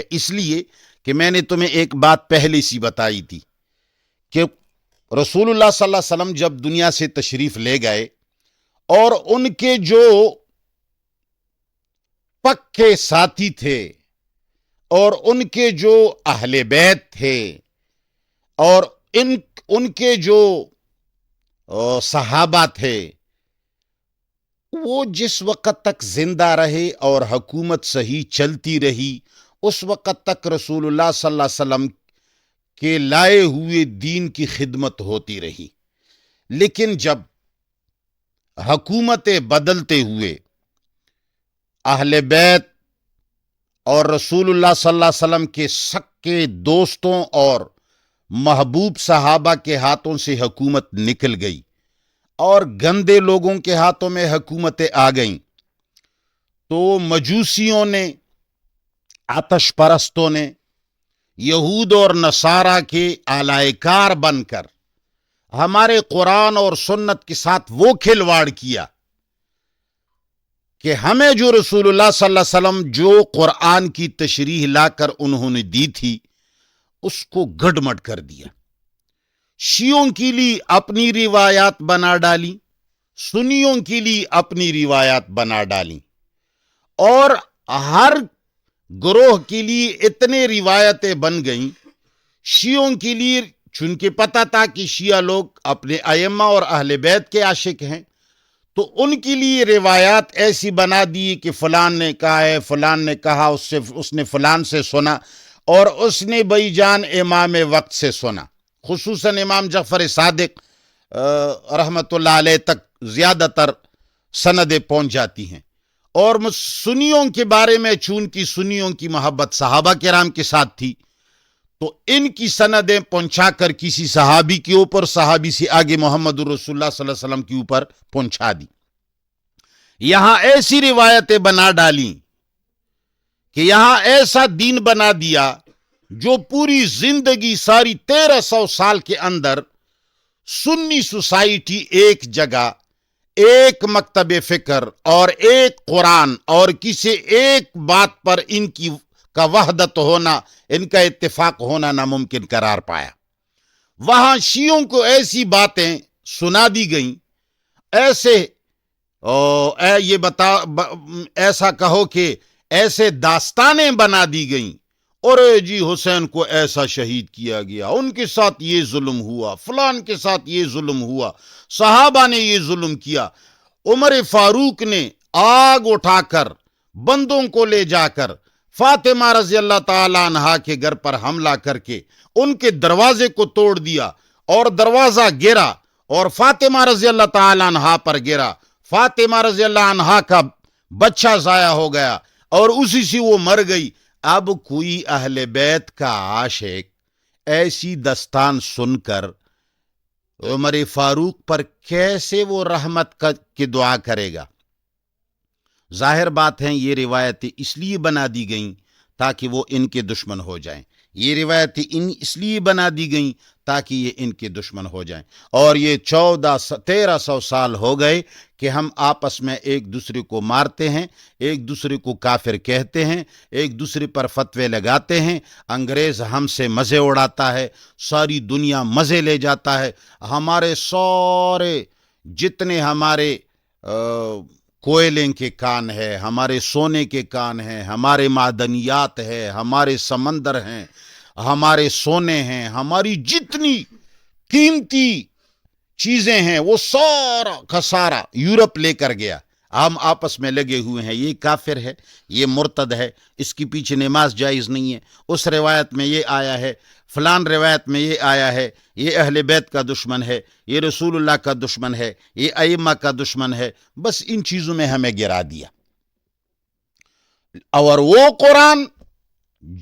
اس لیے کہ میں نے تمہیں ایک بات پہلے سی بتائی تھی کہ رسول اللہ صلی اللہ علیہ وسلم جب دنیا سے تشریف لے گئے اور ان کے جو پکے ساتھی تھے اور ان کے جو اہل بیت تھے اور ان کے جو صحابہ تھے، وہ جس وقت تک زندہ رہے اور حکومت صحیح چلتی رہی، اس وقت تک رسول اللہ صلی اللہ علیہ وسلم کے لائے ہوئے دین کی خدمت ہوتی رہی۔ لیکن جب حکومتیں بدلتے ہوئے اہل بیت اور رسول اللہ صلی اللہ علیہ وسلم کے سکے دوستوں اور محبوب صحابہ کے ہاتھوں سے حکومت نکل گئی اور گندے لوگوں کے ہاتھوں میں حکومتیں آ گئیں، تو مجوسیوں نے، آتش پرستوں نے، یہود اور نصارہ کے آلائے کار بن کر ہمارے قرآن اور سنت کے ساتھ وہ کھلواڑ کیا کہ ہمیں جو رسول اللہ صلی اللہ علیہ وسلم جو قرآن کی تشریح لا کر انہوں نے دی تھی اس کو گڈمٹ کر دیا۔ شیعوں کے لیے اپنی روایات بنا ڈالی، سنیوں کے لیے اپنی روایات بنا ڈالی، اور ہر گروہ کے لیے اتنے روایتیں بن گئیں۔ شیعوں کے لیے چونکہ پتہ تھا کہ شیعہ لوگ اپنے ائمہ اور اہل بیت کے عاشق ہیں، تو ان کے لیے روایات ایسی بنا دی کہ فلان نے کہا ہے، فلان نے کہا، اس نے فلان سے سنا، اور اس نے بھائی جان امام وقت سے سنا۔ خصوصاً امام جعفر صادق رحمت اللہ علیہ تک زیادہ تر سندیں پہنچ جاتی ہیں۔ اور سنیوں کے بارے میں چونکہ سنیوں کی محبت صحابہ کرام کے ساتھ تھی، تو ان کی سندیں پہنچا کر کسی صحابی کے اوپر، صحابی سے آگے محمد رسول اللہ صلی اللہ علیہ وسلم کے اوپر پہنچا دی۔ یہاں ایسی روایتیں بنا ڈالیں کہ یہاں ایسا دین بنا دیا جو پوری زندگی، ساری 1300 سال کے اندر سنی سوسائٹی ایک جگہ، ایک مکتب فکر اور ایک قرآن اور کسی ایک بات پر ان کی کا وحدت ہونا، ان کا اتفاق ہونا ناممکن قرار پایا۔ وہاں شیعوں کو ایسی باتیں سنا دی گئیں، ایسا کہو کہ ایسے داستانیں بنا دی گئیں، اور جی حسین کو ایسا شہید کیا گیا، ان کے ساتھ یہ ظلم ہوا، فلان کے ساتھ یہ ظلم ہوا، صحابہ نے یہ ظلم کیا، عمر فاروق نے آگ اٹھا کر بندوں کو لے جا کر فاطمہ رضی اللہ تعالی عنہا کے گھر پر حملہ کر کے ان کے دروازے کو توڑ دیا، اور دروازہ گرا اور فاطمہ رضی اللہ تعالی عنہا پر گرا۔ فاطمہ رضی اللہ عنہا کا بچہ ضائع ہو گیا اور اسی سے وہ مر گئی۔ اب کوئی اہل بیت کا عاشق ایسی داستان سن کر عمر فاروق پر کیسے وہ رحمت کی دعا کرے گا؟ ظاہر بات ہے یہ روایتیں اس لیے بنا دی گئیں تاکہ وہ ان کے دشمن ہو جائیں، یہ روایتیں اس لیے بنا دی گئیں تاکہ یہ ان کے دشمن ہو جائیں۔ اور یہ 1300 سال ہو گئے کہ ہم آپس میں ایک دوسرے کو مارتے ہیں، ایک دوسرے کو کافر کہتے ہیں، ایک دوسرے پر فتوے لگاتے ہیں، انگریز ہم سے مزے اڑاتا ہے، ساری دنیا مزے لے جاتا ہے، ہمارے سارے جتنے ہمارے کوئلے کے کان ہے، ہمارے سونے کے کان ہیں، ہمارے معدنیات ہے، ہمارے سمندر ہیں، ہمارے سونے ہیں، ہماری جتنی قیمتی چیزیں ہیں وہ سارا کا سارا یورپ لے کر گیا۔ ہم آپس میں لگے ہوئے ہیں، یہ کافر ہے، یہ مرتد ہے، اس کے پیچھے نماز جائز نہیں ہے، اس روایت میں یہ آیا ہے، فلان روایت میں یہ آیا ہے، یہ اہل بیت کا دشمن ہے، یہ رسول اللہ کا دشمن ہے، یہ ائمہ کا دشمن ہے۔ بس ان چیزوں میں ہمیں گرا دیا۔ اور وہ قرآن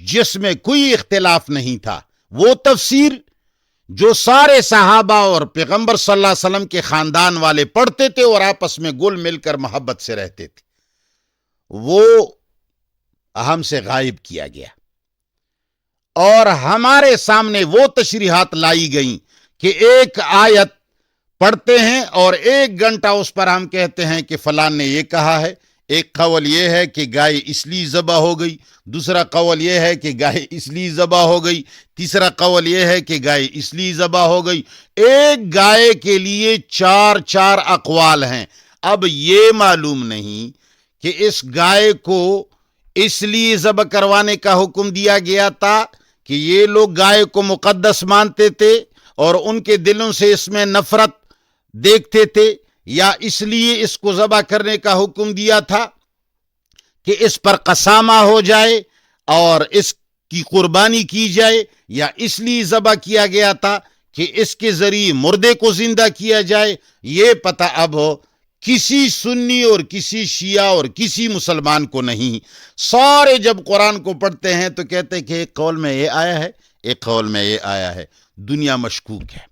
جس میں کوئی اختلاف نہیں تھا، وہ تفسیر جو سارے صحابہ اور پیغمبر صلی اللہ علیہ وسلم کے خاندان والے پڑھتے تھے اور آپس میں گل مل کر محبت سے رہتے تھے، وہ ہم سے غائب کیا گیا، اور ہمارے سامنے وہ تشریحات لائی گئیں کہ ایک آیت پڑھتے ہیں اور 1 گھنٹہ اس پر ہم کہتے ہیں کہ فلان نے یہ کہا ہے، ایک قول یہ ہے کہ گائے اس لیے ذبح ہو گئی، دوسرا قول یہ ہے کہ گائے اس لیے ذبح ہو گئی، تیسرا قول یہ ہے کہ گائے اس لیے ذبح ہو گئی۔ ایک گائے کے لیے چار اقوال ہیں۔ اب یہ معلوم نہیں کہ اس گائے کو اس لیے ذبح کروانے کا حکم دیا گیا تھا کہ یہ لوگ گائے کو مقدس مانتے تھے اور ان کے دلوں سے اس میں نفرت دیکھتے تھے، یا اس لیے اس کو ذبح کرنے کا حکم دیا تھا کہ اس پر قسامہ ہو جائے اور اس کی قربانی کی جائے، یا اس لیے ذبح کیا گیا تھا کہ اس کے ذریعے مردے کو زندہ کیا جائے؟ یہ پتہ اب کسی سنی اور کسی شیعہ اور کسی مسلمان کو نہیں۔ سارے جب قرآن کو پڑھتے ہیں تو کہتے ہیں کہ ایک قول میں یہ آیا ہے، ایک قول میں یہ آیا ہے۔ دنیا مشکوک ہے۔